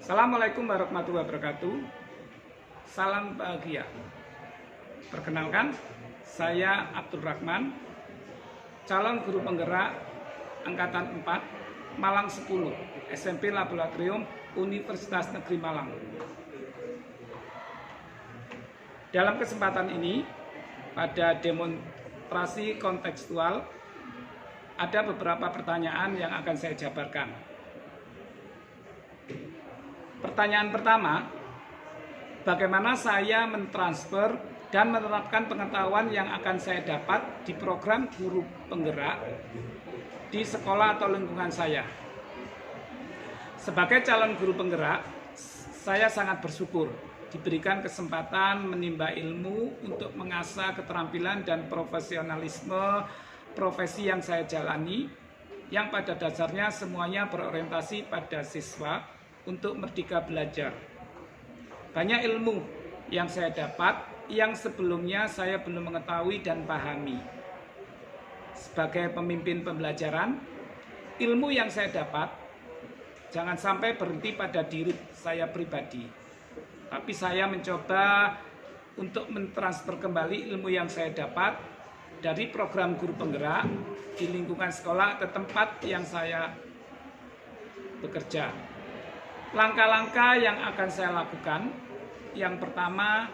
Assalamualaikum warahmatullahi wabarakatuh. Salam bahagia. Perkenalkan, saya Abdul Rahman, calon guru penggerak Angkatan 4, Malang 10, SMP Laboratorium Universitas Negeri Malang. Dalam kesempatan ini, pada demonstrasi kontekstual, ada beberapa pertanyaan yang akan saya jabarkan. Pertanyaan pertama, bagaimana saya mentransfer dan menerapkan pengetahuan yang akan saya dapat di program guru penggerak di sekolah atau lingkungan saya? Sebagai calon guru penggerak, saya sangat bersyukur diberikan kesempatan menimba ilmu untuk mengasah keterampilan dan profesionalisme profesi yang saya jalani, yang pada dasarnya semuanya berorientasi pada siswa untuk merdeka belajar. Banyak ilmu yang saya dapat yang sebelumnya saya belum mengetahui dan pahami. Sebagai pemimpin pembelajaran, ilmu yang saya dapat jangan sampai berhenti pada diri saya pribadi. Tapi saya mencoba untuk mentransfer kembali ilmu yang saya dapat dari program guru penggerak di lingkungan sekolah atau tempat yang saya bekerja. Langkah-langkah yang akan saya lakukan, yang pertama,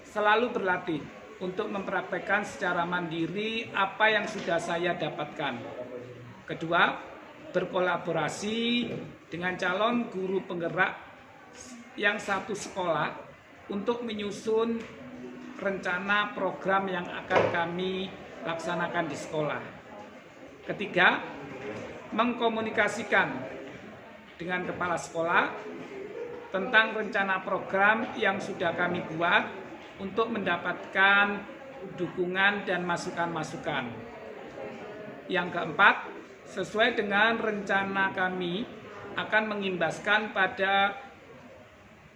selalu berlatih untuk mempraktekkan secara mandiri apa yang sudah saya dapatkan. Kedua, berkolaborasi dengan calon guru penggerak yang satu sekolah untuk menyusun rencana program yang akan kami laksanakan di sekolah. Ketiga, mengkomunikasikan dengan kepala sekolah tentang rencana program yang sudah kami buat untuk mendapatkan dukungan dan masukan-masukan. Yang keempat, sesuai dengan rencana kami akan mengimbaskan pada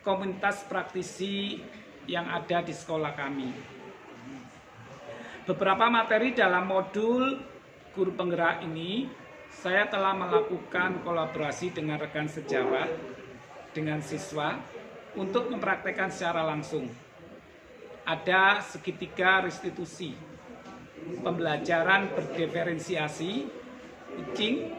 komunitas praktisi yang ada di sekolah kami. Beberapa materi dalam modul guru penggerak ini saya telah melakukan kolaborasi dengan rekan sejawat, dengan siswa, untuk mempraktekkan secara langsung. Ada segitiga restitusi, pembelajaran berdiferensiasi, teaching,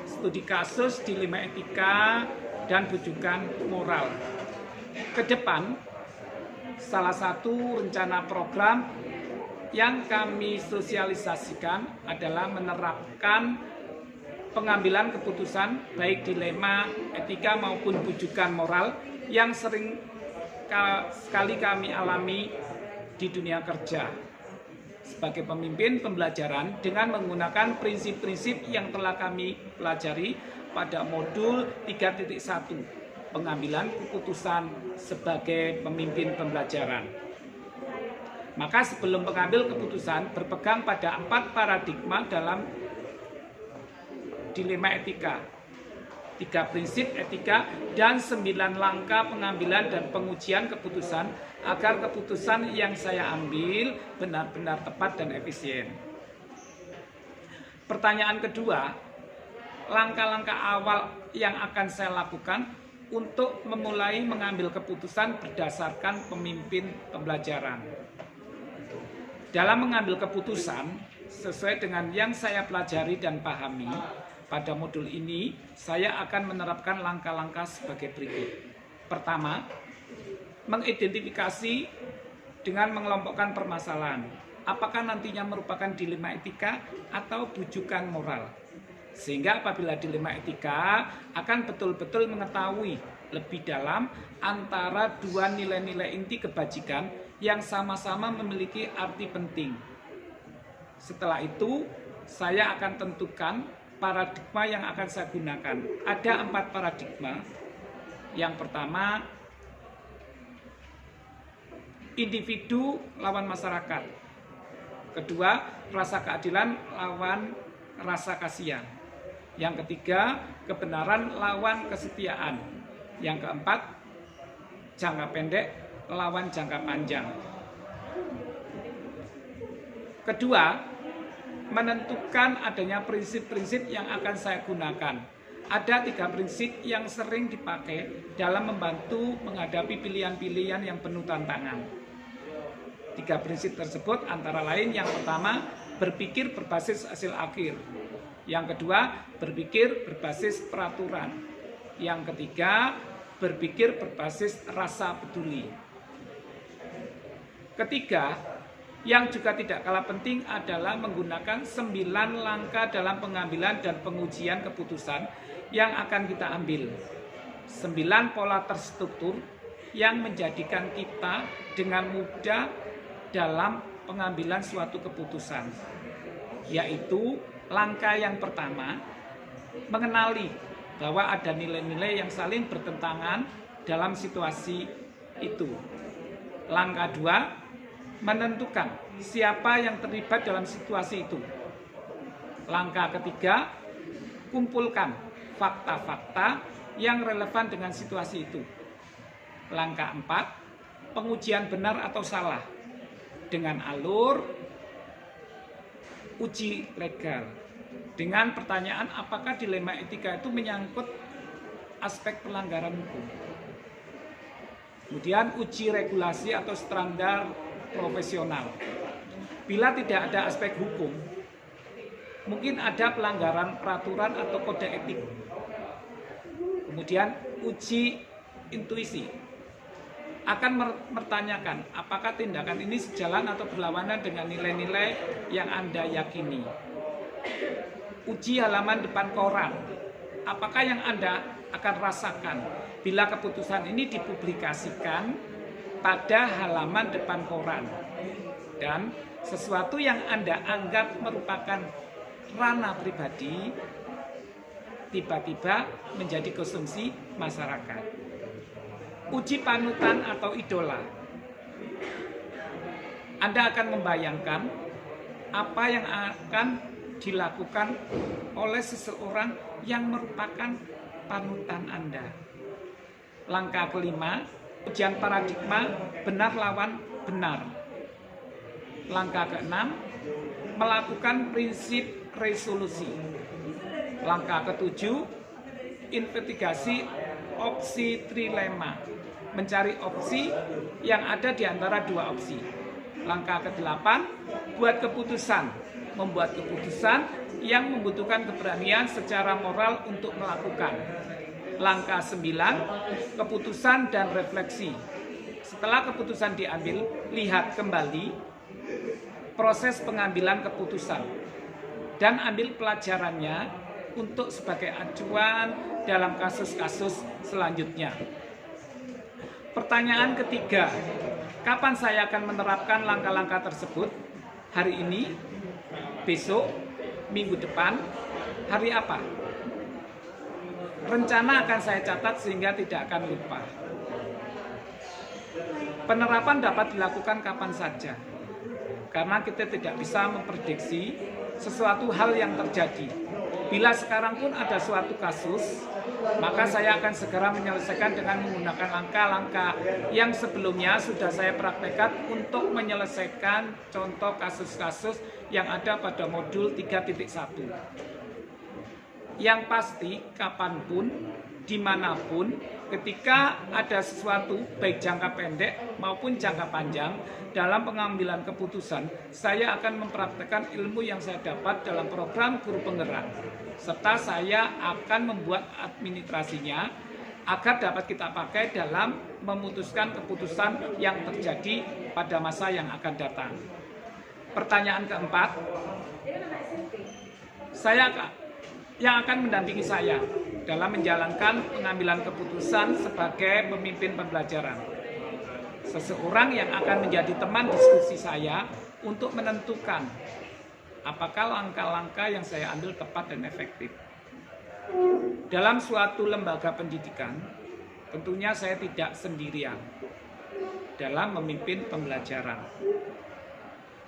studi kasus, dilema etika, dan bujukan moral. Ke depan, salah satu rencana program yang kami sosialisasikan adalah menerapkan pengambilan keputusan baik dilema etika maupun bujukan moral yang sering sekali kami alami di dunia kerja sebagai pemimpin pembelajaran dengan menggunakan prinsip-prinsip yang telah kami pelajari pada modul 3.1 pengambilan keputusan sebagai pemimpin pembelajaran. Maka sebelum mengambil keputusan berpegang pada 4 paradigma dalam dilema etika, 3 prinsip etika, dan 9 langkah pengambilan dan pengujian keputusan agar keputusan yang saya ambil benar-benar tepat dan efisien. Pertanyaan kedua, langkah-langkah awal yang akan saya lakukan untuk memulai mengambil keputusan berdasarkan pemimpin pembelajaran. Dalam mengambil keputusan sesuai dengan yang saya pelajari dan pahami, pada modul ini saya akan menerapkan langkah-langkah sebagai berikut. Pertama, mengidentifikasi dengan mengelompokkan permasalahan. Apakah nantinya merupakan dilema etika atau bujukan moral? Sehingga apabila dilema etika akan betul-betul mengetahui lebih dalam antara dua nilai-nilai inti kebajikan yang sama-sama memiliki arti penting. Setelah itu, saya akan tentukan paradigma yang akan saya gunakan. Ada 4 paradigma. Yang pertama, individu lawan masyarakat. Kedua, rasa keadilan lawan rasa kasihan. Yang ketiga, kebenaran lawan kesetiaan. Yang keempat, jangka pendek lawan jangka panjang. Kedua, menentukan adanya prinsip-prinsip yang akan saya gunakan. ada 3 prinsip yang sering dipakai dalam membantu menghadapi pilihan-pilihan yang penuh tantangan. 3 prinsip tersebut antara lain yang pertama, berpikir berbasis hasil akhir. Yang kedua, berpikir berbasis peraturan. Yang ketiga, berpikir berbasis rasa peduli. Ketiga, yang juga tidak kalah penting adalah menggunakan 9 langkah dalam pengambilan dan pengujian keputusan yang akan kita ambil. 9 pola terstruktur yang menjadikan kita dengan mudah dalam pengambilan suatu keputusan. Yaitu langkah yang pertama, mengenali bahwa ada nilai-nilai yang saling bertentangan dalam situasi itu. Langkah 2, menentukan siapa yang terlibat dalam situasi itu. Langkah ketiga, kumpulkan fakta-fakta yang relevan dengan situasi itu. Langkah 4, pengujian benar atau salah dengan alur uji legal. Dengan pertanyaan apakah dilema etika itu menyangkut aspek pelanggaran hukum. Kemudian uji regulasi atau standar profesional. Bila tidak ada aspek hukum, mungkin ada pelanggaran peraturan atau kode etik. Kemudian uji intuisi akan bertanyakan apakah tindakan ini sejalan atau berlawanan dengan nilai-nilai yang Anda yakini. Uji halaman depan koran, apakah yang Anda akan rasakan bila keputusan ini dipublikasikan pada halaman depan koran, dan sesuatu yang Anda anggap merupakan ranah pribadi tiba-tiba menjadi konsumsi masyarakat. Uji panutan atau idola, Anda akan membayangkan apa yang akan dilakukan oleh seseorang yang merupakan panutan Anda. Langkah kelima, ujian paradigma benar lawan benar. Langkah keenam, melakukan prinsip resolusi. Langkah ketujuh, investigasi opsi trilema, mencari opsi yang ada di antara 2 opsi. Langkah ke-8, buat keputusan, membuat keputusan yang membutuhkan keberanian secara moral untuk melakukan. Langkah 9, keputusan dan refleksi. Setelah keputusan diambil, lihat kembali proses pengambilan keputusan dan ambil pelajarannya untuk sebagai acuan dalam kasus-kasus selanjutnya. Pertanyaan ketiga, kapan saya akan menerapkan langkah-langkah tersebut? Hari ini, besok, minggu depan, hari apa? Rencana akan saya catat sehingga tidak akan lupa. Penerapan dapat dilakukan kapan saja, karena kita tidak bisa memprediksi sesuatu hal yang terjadi. Bila sekarang pun ada suatu kasus, maka saya akan segera menyelesaikan dengan menggunakan langkah-langkah yang sebelumnya sudah saya praktekkan untuk menyelesaikan contoh kasus-kasus yang ada pada modul 3.1. Yang pasti, kapanpun, dimanapun, ketika ada sesuatu, baik jangka pendek maupun jangka panjang, dalam pengambilan keputusan, saya akan mempraktekkan ilmu yang saya dapat dalam program Guru Penggerak, serta saya akan membuat administrasinya agar dapat kita pakai dalam memutuskan keputusan yang terjadi pada masa yang akan datang. Pertanyaan keempat, yang akan mendampingi saya dalam menjalankan pengambilan keputusan sebagai pemimpin pembelajaran. Seseorang yang akan menjadi teman diskusi saya untuk menentukan apakah langkah-langkah yang saya ambil tepat dan efektif. Dalam suatu lembaga pendidikan, tentunya saya tidak sendirian dalam memimpin pembelajaran.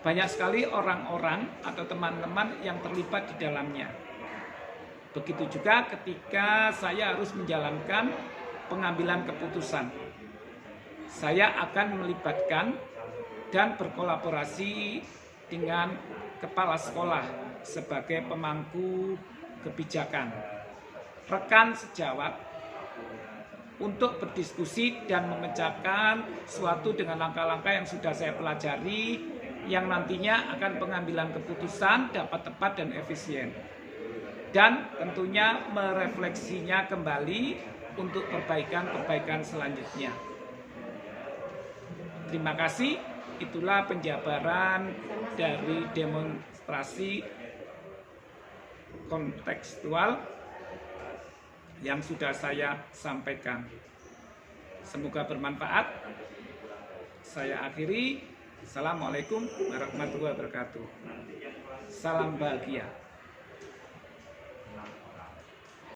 Banyak sekali orang-orang atau teman-teman yang terlibat di dalamnya. Begitu juga ketika saya harus menjalankan pengambilan keputusan. Saya akan melibatkan dan berkolaborasi dengan kepala sekolah sebagai pemangku kebijakan. rekan sejawat untuk berdiskusi dan memecahkan suatu dengan langkah-langkah yang sudah saya pelajari, yang nantinya akan pengambilan keputusan dapat tepat dan efisien. Dan tentunya merefleksinya kembali untuk perbaikan-perbaikan selanjutnya. Terima kasih, itulah penjabaran dari demonstrasi kontekstual yang sudah saya sampaikan. Semoga bermanfaat. Saya akhiri. Assalamualaikum warahmatullahi wabarakatuh. Salam bahagia.